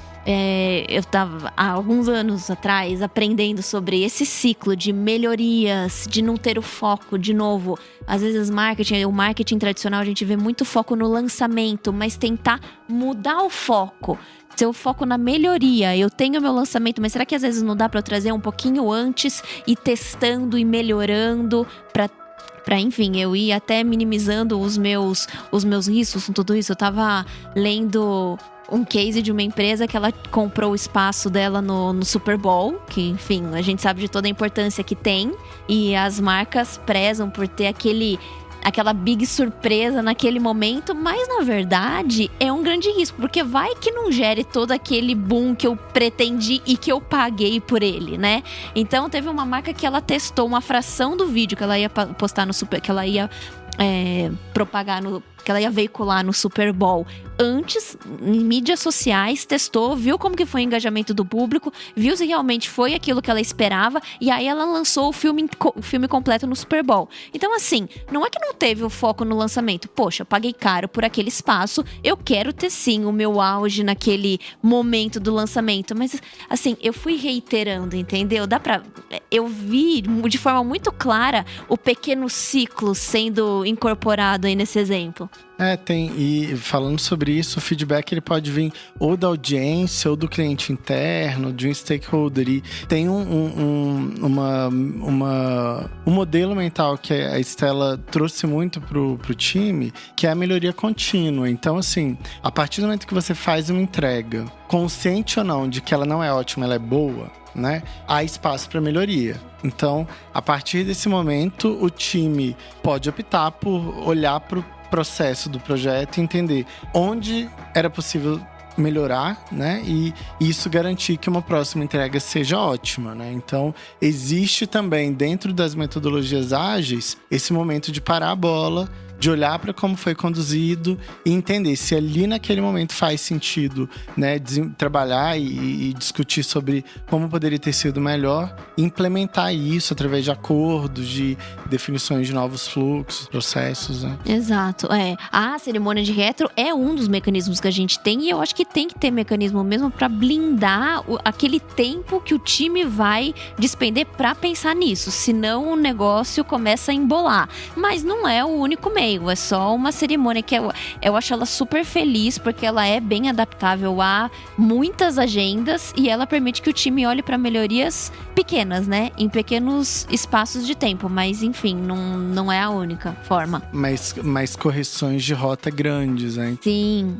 eu estava há alguns anos atrás aprendendo sobre esse ciclo de melhorias, de não ter o foco, de novo, às vezes o marketing tradicional, a gente vê muito foco no lançamento, mas tentar mudar o foco. Seu foco na melhoria. Eu tenho meu lançamento, mas será que às vezes não dá para eu trazer um pouquinho antes e testando e melhorando para, enfim, eu ir até minimizando os meus riscos com tudo isso? Eu tava lendo um case de uma empresa que ela comprou o espaço dela no Super Bowl, que, enfim, a gente sabe de toda a importância que tem, e as marcas prezam por ter aquela big surpresa naquele momento, mas na verdade é um grande risco, porque vai que não gere todo aquele boom que eu pretendi e que eu paguei por ele, né? Então teve uma marca que ela testou uma fração do vídeo que ela ia postar no Super, que ela ia propagar que ela ia veicular no Super Bowl antes, em mídias sociais, testou, viu como que foi o engajamento do público, viu se realmente foi aquilo que ela esperava, e aí ela lançou o filme completo no Super Bowl. Então, assim, não é que não teve o foco no lançamento. Poxa, paguei caro por aquele espaço, eu quero ter sim o meu auge naquele momento do lançamento. Mas, assim, eu fui reiterando, entendeu? Eu vi de forma muito clara o pequeno ciclo sendo incorporado aí nesse exemplo. Tem. E falando sobre isso, o feedback ele pode vir ou da audiência, ou do cliente interno, de um stakeholder. E tem um modelo mental que a Estela trouxe muito pro time, que é a melhoria contínua. Então, assim, a partir do momento que você faz uma entrega, consciente ou não de que ela não é ótima, ela é boa, né? Há espaço para melhoria. Então, a partir desse momento, o time pode optar por olhar para o processo do projeto e entender onde era possível melhorar, né? E isso garantir que uma próxima entrega seja ótima, né? Então, existe também, dentro das metodologias ágeis, esse momento de parar a bola, de olhar para como foi conduzido e entender se ali naquele momento faz sentido, né, trabalhar e discutir sobre como poderia ter sido melhor, e implementar isso através de acordos, de definições de novos fluxos, processos, né? Exato, a cerimônia de retro é um dos mecanismos que a gente tem, e eu acho que tem que ter mecanismo mesmo para blindar aquele tempo que o time vai despender para pensar nisso, senão o negócio começa a embolar. Mas não é o único meio. É só uma cerimônia que eu acho ela super feliz, porque ela é bem adaptável a muitas agendas e ela permite que o time olhe para melhorias pequenas, né? Em pequenos espaços de tempo. Mas, enfim, não é a única forma. Mas correções de rota grandes, né? Sim,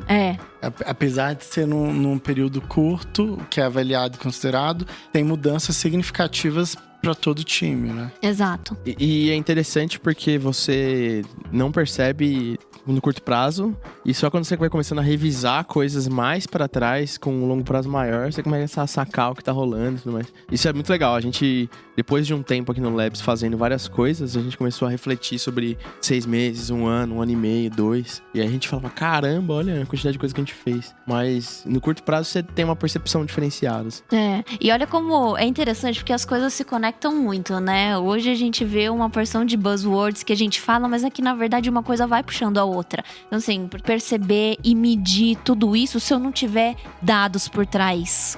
Apesar de ser num período curto, que é avaliado e considerado, tem mudanças significativas para todo o time, né? Exato. E é interessante porque você não percebe no curto prazo, e só quando você vai começando a revisar coisas mais para trás, com um longo prazo maior, você começa a sacar o que tá rolando e tudo mais. Isso é muito legal. A gente, depois de um tempo aqui no Labs fazendo várias coisas, a gente começou a refletir sobre 6 meses, 1 ano, 1 ano e meio, 2. E aí a gente falava, caramba, olha a quantidade de coisa que a gente fez. Mas no curto prazo você tem uma percepção diferenciada. E olha como é interessante, porque as coisas se conectam muito, né? Hoje a gente vê uma porção de buzzwords que a gente fala, mas é que na verdade uma coisa vai puxando a outra. Então, assim, perceber e medir tudo isso se eu não tiver dados por trás.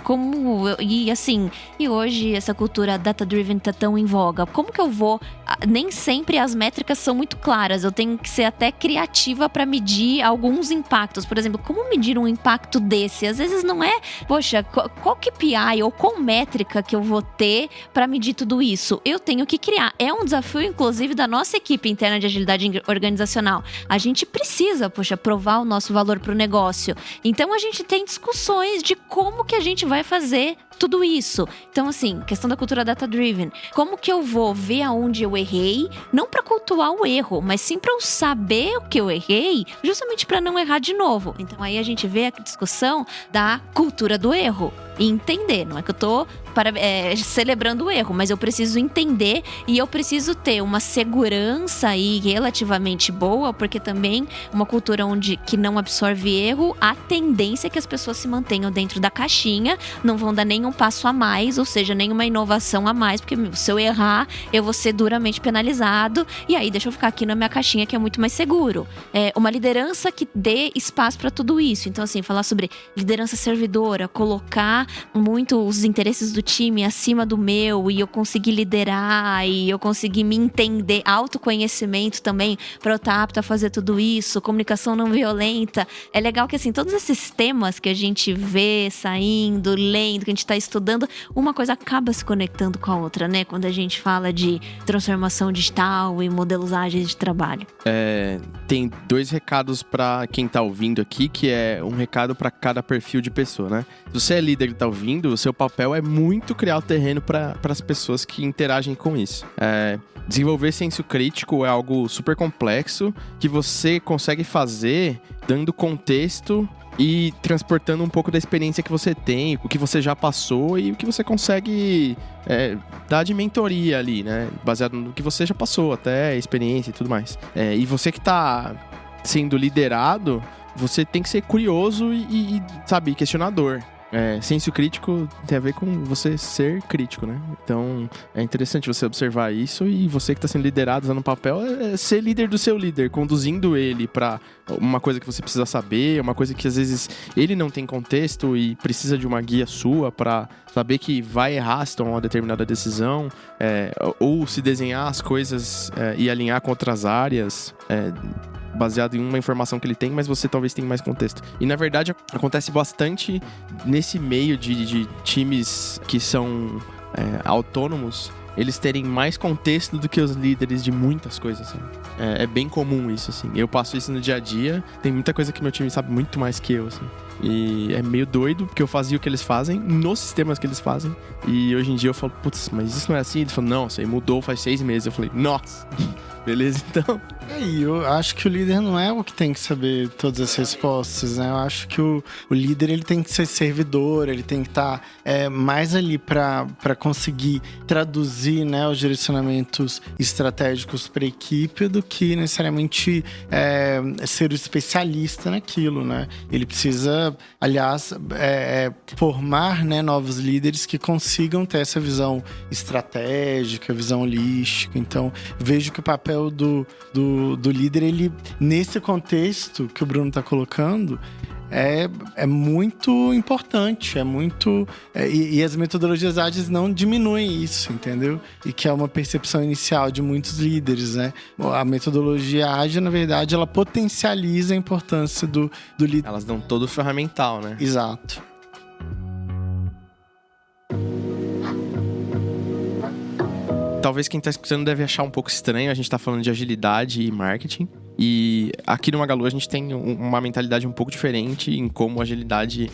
E hoje essa cultura data-driven tá tão em voga. Como que eu vou... Nem sempre as métricas são muito claras. Eu tenho que ser até criativa para medir alguns impactos. Por exemplo, como medir um impacto desse? Às vezes não é... Poxa, qual KPI ou qual métrica que eu vou ter para medir tudo isso? Eu tenho que criar. É um desafio, inclusive, da nossa equipe interna de agilidade organizacional. A gente precisa, provar o nosso valor para o negócio. Então, a gente tem discussões de como que a gente vai fazer tudo isso. Então, assim, questão da cultura data-driven. Como que eu vou ver aonde eu errei? Não para cultuar o erro, mas sim para eu saber o que eu errei, justamente para não errar de novo. Então, aí a gente vê a discussão da cultura do erro. E entender, não é que eu tô celebrando o erro, mas eu preciso entender e eu preciso ter uma segurança aí relativamente boa, porque também uma cultura que não absorve erro, a tendência é que as pessoas se mantenham dentro da caixinha, não vão dar nenhum passo a mais, ou seja, nenhuma inovação a mais, porque se eu errar, eu vou ser duramente penalizado, e aí deixa eu ficar aqui na minha caixinha, que é muito mais seguro. Uma liderança que dê espaço para tudo isso. Então, assim, falar sobre liderança servidora, colocar muito os interesses do time acima do meu, e eu conseguir liderar, e eu conseguir me entender, autoconhecimento também, para eu estar apta a fazer tudo isso, comunicação não violenta. É legal que, assim, todos esses temas que a gente vê saindo, lendo, que a gente está estudando, uma coisa acaba se conectando com a outra, né? Quando a gente fala de transformação digital e modelos ágeis de trabalho. Tem 2 recados para quem tá ouvindo aqui, que é um recado para cada perfil de pessoa, né? Se você é líder e tá ouvindo, o seu papel é muito criar o terreno para as pessoas que interagem com isso. Desenvolver senso crítico é algo super complexo, que você consegue fazer dando contexto e transportando um pouco da experiência que você tem, o que você já passou e o que você consegue dar de mentoria ali, né? Baseado no que você já passou, até experiência e tudo mais. E você que tá sendo liderado, você tem que ser curioso e sabe, questionador. Senso crítico tem a ver com você ser crítico, né? Então, é interessante você observar isso, e você que está sendo liderado, usando papel, ser líder do seu líder, conduzindo ele para uma coisa que você precisa saber, uma coisa que às vezes ele não tem contexto e precisa de uma guia sua para saber que vai errar se tomar uma determinada decisão, ou se desenhar as coisas e alinhar com outras áreas, baseado em uma informação que ele tem, mas você talvez tenha mais contexto. E, na verdade, acontece bastante nesse meio de times que são autônomos, eles terem mais contexto do que os líderes de muitas coisas, assim. É bem comum isso, assim. Eu passo isso no dia a dia, tem muita coisa que meu time sabe muito mais que eu, assim. E é meio doido, porque eu fazia o que eles fazem, nos sistemas que eles fazem. E hoje em dia eu falo, putz, mas isso não é assim? Ele falou, não, isso aí mudou faz 6 meses. Eu falei, nossa, beleza, então. E eu acho que o líder não é o que tem que saber todas as respostas, né? Eu acho que o líder, ele tem que ser servidor, ele tem que estar mais ali para conseguir traduzir, né, os direcionamentos estratégicos para a equipe, do que necessariamente ser o especialista naquilo, né? Ele precisa, aliás, formar, né, novos líderes que consigam ter essa visão estratégica, visão holística. Então, vejo que o papel do líder, ele, nesse contexto que o Bruno está colocando, é muito importante, e as metodologias ágeis não diminuem isso, entendeu? E que é uma percepção inicial de muitos líderes, né? A metodologia ágil, na verdade, ela potencializa a importância do líder. Elas dão todo o ferramental, né? Exato. Talvez quem tá escutando deve achar um pouco estranho, a gente tá falando de agilidade e marketing. E aqui no Magalu a gente tem uma mentalidade um pouco diferente em como a agilidade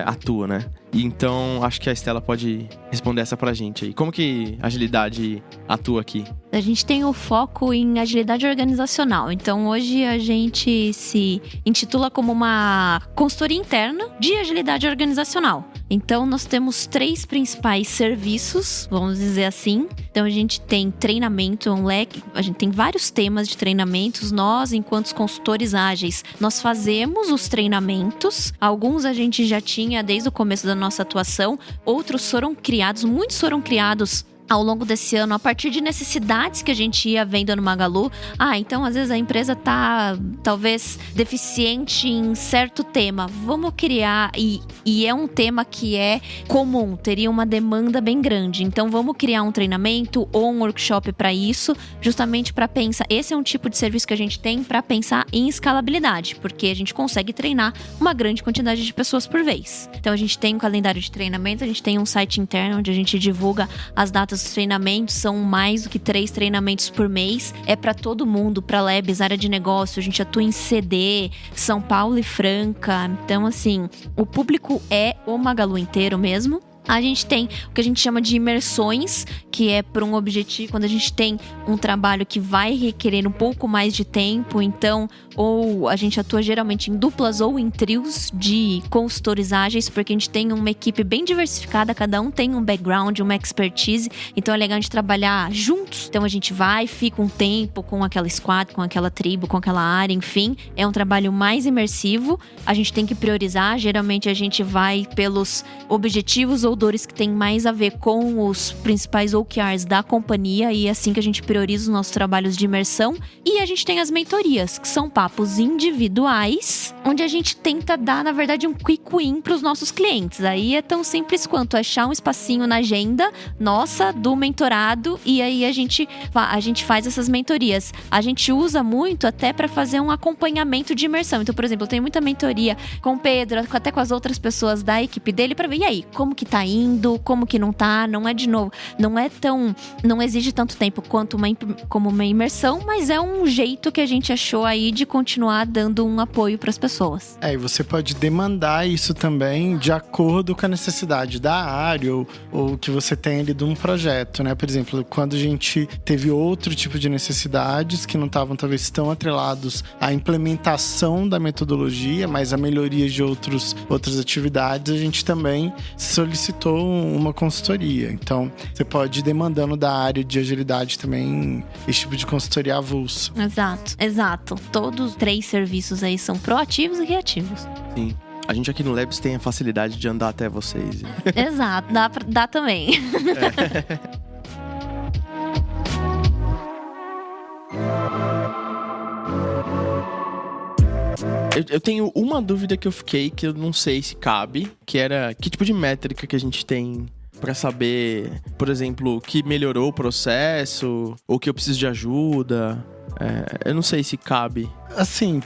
atua, né? E então acho que a Estela pode responder essa pra gente aí. Como que a agilidade atua aqui? A gente tem o foco em agilidade organizacional. Então hoje a gente se intitula como uma consultoria interna de agilidade organizacional. Então nós temos 3 principais serviços, vamos dizer assim. Então a gente tem treinamento, um leque, a gente tem vários temas de treinamentos. Nós, enquanto consultores ágeis, nós fazemos os treinamentos. Alguns a gente já tinha desde o começo da nossa atuação, outros foram criados, muitos foram criados ao longo desse ano, a partir de necessidades que a gente ia vendo no Magalu. Então às vezes a empresa tá talvez deficiente em certo tema, vamos criar, e é um tema que é comum, teria uma demanda bem grande, então vamos criar um treinamento ou um workshop para isso, justamente para pensar, esse é um tipo de serviço que a gente tem para pensar em escalabilidade, porque a gente consegue treinar uma grande quantidade de pessoas por vez. Então a gente tem um calendário de treinamento, a gente tem um site interno onde a gente divulga as datas dos treinamentos, são mais do que 3 treinamentos por mês, é para todo mundo, para labs, área de negócio, a gente atua em CD, São Paulo e Franca, então assim, o público é o Magalu inteiro mesmo. A gente tem o que a gente chama de imersões, que é para um objetivo, quando a gente tem um trabalho que vai requerer um pouco mais de tempo, então, ou a gente atua geralmente em duplas ou em trios de consultores ágeis, porque a gente tem uma equipe bem diversificada, cada um tem um background, uma expertise, então é legal a gente trabalhar juntos. Então a gente vai, fica um tempo com aquela squad, com aquela tribo, com aquela área, enfim, é um trabalho mais imersivo. A gente tem que priorizar, geralmente a gente vai pelos objetivos ou dores que tem mais a ver com os principais OKRs da companhia, e é assim que a gente prioriza os nossos trabalhos de imersão. E a gente tem as mentorias, que são papos individuais, onde a gente tenta dar, na verdade, um quick win para os nossos clientes. Aí é tão simples quanto achar um espacinho na agenda nossa, do mentorado, e aí a gente faz essas mentorias. A gente usa muito até para fazer um acompanhamento de imersão. Então, por exemplo, eu tenho muita mentoria com o Pedro, até com as outras pessoas da equipe dele, para ver, e aí, como que tá indo, como que não tá, não exige tanto tempo quanto como uma imersão, mas é um jeito que a gente achou aí de continuar dando um apoio para as pessoas. E você pode demandar isso também de acordo com a necessidade da área ou que você tem ali de um projeto, né? Por exemplo, quando a gente teve outro tipo de necessidades que não estavam talvez tão atrelados à implementação da metodologia, mas a melhoria de outras atividades, a gente também solicitou citou uma consultoria. Então, você pode ir demandando da área de agilidade também esse tipo de consultoria avulso. Exato. Todos os 3 serviços aí são proativos e reativos. Sim. A gente aqui no Labs tem a facilidade de andar até vocês. Exato, dá também. Eu tenho uma dúvida que eu fiquei, que eu não sei se cabe, que era que tipo de métrica que a gente tem pra saber, por exemplo, o que melhorou o processo, ou que eu preciso de ajuda. Eu não sei se cabe. Assim,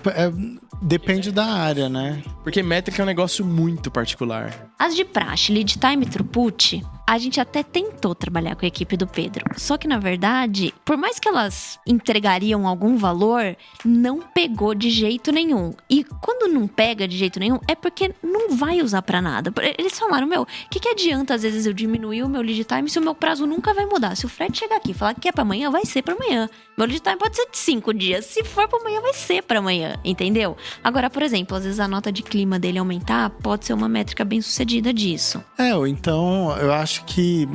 depende da área, né? Porque métrica é um negócio muito particular. As de praxe, lead time e throughput, a gente até tentou trabalhar com a equipe do Pedro. Só que, na verdade, por mais que elas entregariam algum valor, não pegou de jeito nenhum. E quando não pega de jeito nenhum, é porque não vai usar pra nada. Eles falaram, o que adianta, às vezes, eu diminuir o meu lead time se o meu prazo nunca vai mudar? Se o Fred chegar aqui e falar que é pra amanhã, vai ser pra amanhã. Meu lead time pode ser de 5 dias. Se for pra amanhã, vai ser pra amanhã, entendeu? Agora, por exemplo, às vezes a nota de clima dele aumentar pode ser uma métrica bem sucedida disso. Ou então, eu acho que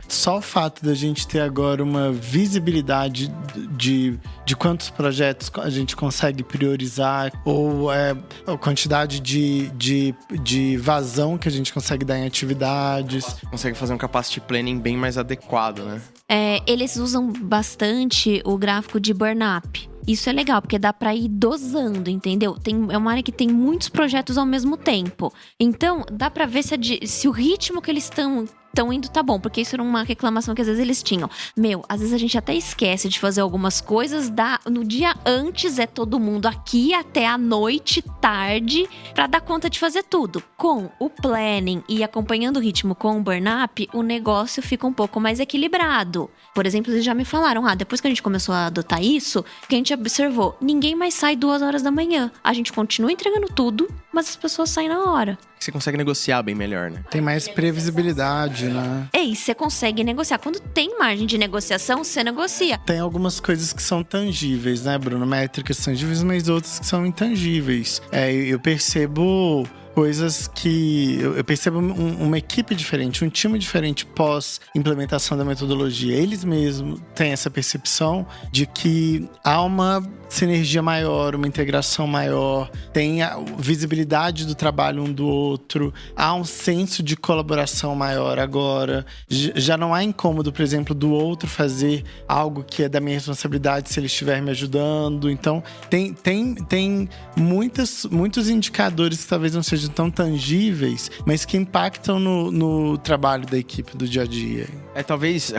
só o fato da gente ter agora uma visibilidade de quantos projetos a gente consegue priorizar, ou a quantidade de vazão que a gente consegue dar em atividades. Consegue fazer um capacity planning bem mais adequado, né? Eles usam bastante o gráfico de burn-up. Isso é legal, porque dá pra ir dosando, entendeu? É uma área que tem muitos projetos ao mesmo tempo. Então, dá pra ver se o ritmo que eles estão indo tá bom, porque isso era uma reclamação que às vezes eles tinham. Às vezes a gente até esquece de fazer algumas coisas, no dia antes é todo mundo aqui até a noite, tarde, pra dar conta de fazer tudo. Com o planning e acompanhando o ritmo com o burn-up, o negócio fica um pouco mais equilibrado. Por exemplo, eles já me falaram, depois que a gente começou a adotar isso, o que a gente observou, ninguém mais sai 2 horas da manhã. A gente continua entregando tudo, mas as pessoas saem na hora. Você consegue negociar bem melhor, né? Tem mais previsibilidade, né? E você consegue negociar. Quando tem margem de negociação, você negocia. Tem algumas coisas que são tangíveis, né, Bruno? Métricas tangíveis, mas outras que são intangíveis. Eu percebo coisas que... Eu percebo uma equipe diferente, um time diferente pós-implementação da metodologia. Eles mesmos têm essa percepção de que há uma sinergia maior, uma integração maior, tem a visibilidade do trabalho um do outro, há um senso de colaboração maior agora. Já não há incômodo, por exemplo, do outro fazer algo que é da minha responsabilidade se ele estiver me ajudando. Então, tem muitos indicadores que talvez não sejam tão tangíveis, mas que impactam no trabalho da equipe do dia a dia. Talvez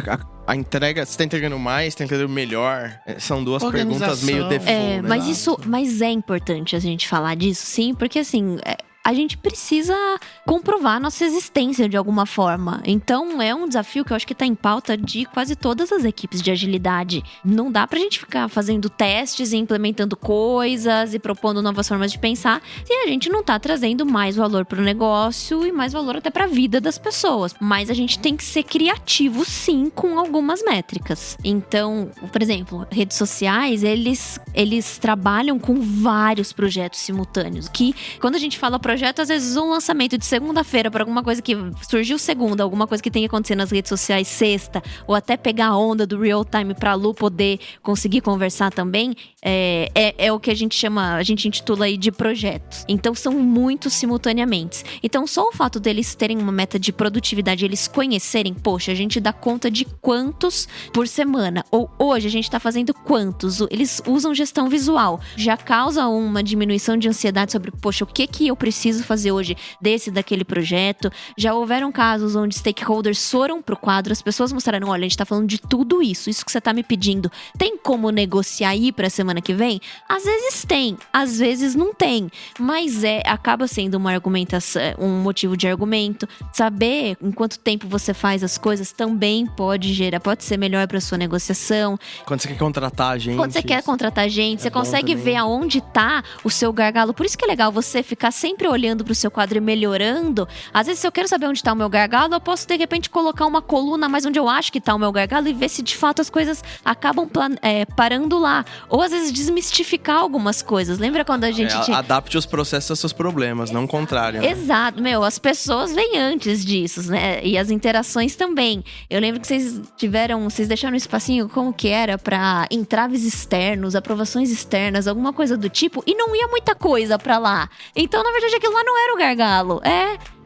a entrega, você tá entregando mais, tá entregando melhor. São duas perguntas meio default, né? Mas é importante a gente falar disso, sim, porque assim... a gente precisa comprovar a nossa existência de alguma forma. Então, é um desafio que eu acho que está em pauta de quase todas as equipes de agilidade. Não dá pra gente ficar fazendo testes e implementando coisas e propondo novas formas de pensar se a gente não tá trazendo mais valor pro negócio e mais valor até pra vida das pessoas. Mas a gente tem que ser criativo, sim, com algumas métricas. Então, por exemplo, redes sociais, eles trabalham com vários projetos simultâneos. Que, quando a gente fala projeto, às vezes um lançamento de segunda-feira para alguma coisa que surgiu segunda, alguma coisa que tem que acontecer nas redes sociais sexta, ou até pegar a onda do real time para a Lu poder conseguir conversar também, é o que a gente intitula aí de projetos. Então são muitos simultaneamente. Então só o fato deles terem uma meta de produtividade, eles conhecerem, poxa, a gente dá conta de quantos por semana, ou hoje a gente tá fazendo quantos, eles usam gestão visual, já causa uma diminuição de ansiedade sobre, poxa, o que eu preciso fazer hoje daquele projeto. Já houveram casos onde stakeholders foram pro quadro, as pessoas mostraram, olha, a gente tá falando de tudo isso que você tá me pedindo, tem como negociar aí pra semana que vem? Às vezes tem, às vezes não tem, mas acaba sendo uma argumentação, um motivo de argumento. Saber em quanto tempo você faz as coisas também pode ser melhor pra sua negociação. Quando você quer contratar a gente. Você consegue ver aonde tá o seu gargalo. Por isso que é legal você ficar sempre olhando olhando pro seu quadro e melhorando, às vezes se eu quero saber onde tá o meu gargalo, eu posso de repente colocar uma coluna mais onde eu acho que tá o meu gargalo e ver se de fato as coisas acabam parando lá. Ou às vezes desmistificar algumas coisas. Lembra quando a gente adapte os processos aos seus problemas, não o contrário. Né? Exato, as pessoas vêm antes disso, né? E as interações também. Eu lembro que vocês deixaram um espacinho, como que era, pra entraves externos, aprovações externas, alguma coisa do tipo, e não ia muita coisa pra lá. Então, na verdade, aquilo lá não era o gargalo.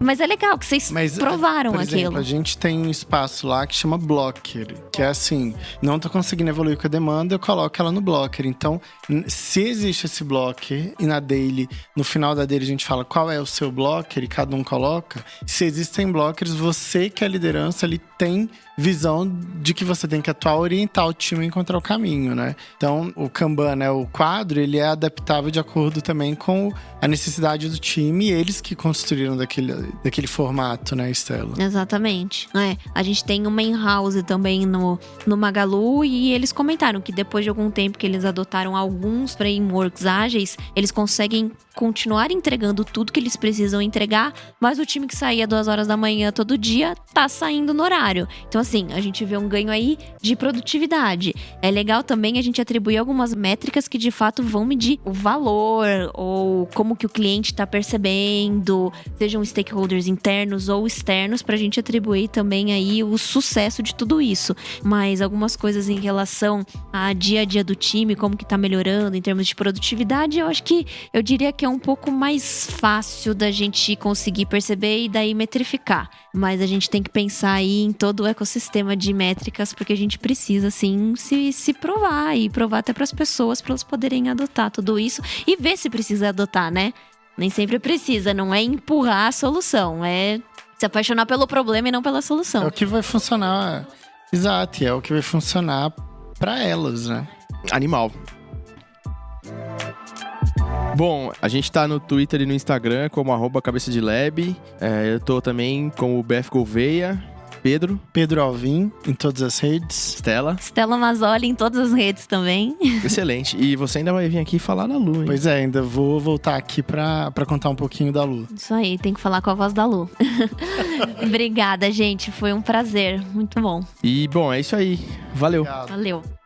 Mas é legal que vocês provaram por exemplo, aquilo. A gente tem um espaço lá que chama Blocker, que é assim, não tô conseguindo evoluir com a demanda, eu coloco ela no Blocker. Então, se existe esse Blocker e na daily, no final da daily a gente fala qual é o seu Blocker e cada um coloca, se existem blockers, você que é a liderança, ele tem visão de que você tem que atuar, orientar o time a encontrar o caminho, né? Então, o Kanban, né, o quadro, ele é adaptável de acordo também com a necessidade do time e eles que construíram daquele formato, né, Estela? Exatamente. A gente tem uma in-house também no Magalu e eles comentaram que depois de algum tempo que eles adotaram alguns frameworks ágeis, eles conseguem continuar entregando tudo que eles precisam entregar, mas o time que saía 2 horas da manhã todo dia tá saindo no horário. Então, assim, a gente vê um ganho aí de produtividade. É legal também a gente atribuir algumas métricas que de fato vão medir o valor ou como que o cliente tá percebendo, sejam stakeholders internos ou externos, pra gente atribuir também aí o sucesso de tudo isso. Mas algumas coisas em relação a dia a dia do time, como que tá melhorando em termos de produtividade, eu diria que é um pouco mais fácil da gente conseguir perceber e daí metrificar. Mas a gente tem que pensar aí em todo o ecossistema de métricas, porque a gente precisa, sim, se provar e provar até para as pessoas, para elas poderem adotar tudo isso e ver se precisa adotar, né? Nem sempre precisa, não é empurrar a solução, é se apaixonar pelo problema e não pela solução. É o que vai funcionar, exato, é o que vai funcionar para elas, né? Animal. Bom, a gente tá no Twitter e no Instagram como @cabeça-de-lab. Eu tô também com o BF Gouveia. Pedro Alvim, em todas as redes. Stella Mazzoli em todas as redes também. Excelente. E você ainda vai vir aqui falar da Lu, hein? Pois é, ainda vou voltar aqui pra contar um pouquinho da Lu. Isso aí, tem que falar com a voz da Lu. Obrigada, gente. Foi um prazer. Muito bom. E, bom, é isso aí. Valeu. Obrigado. Valeu.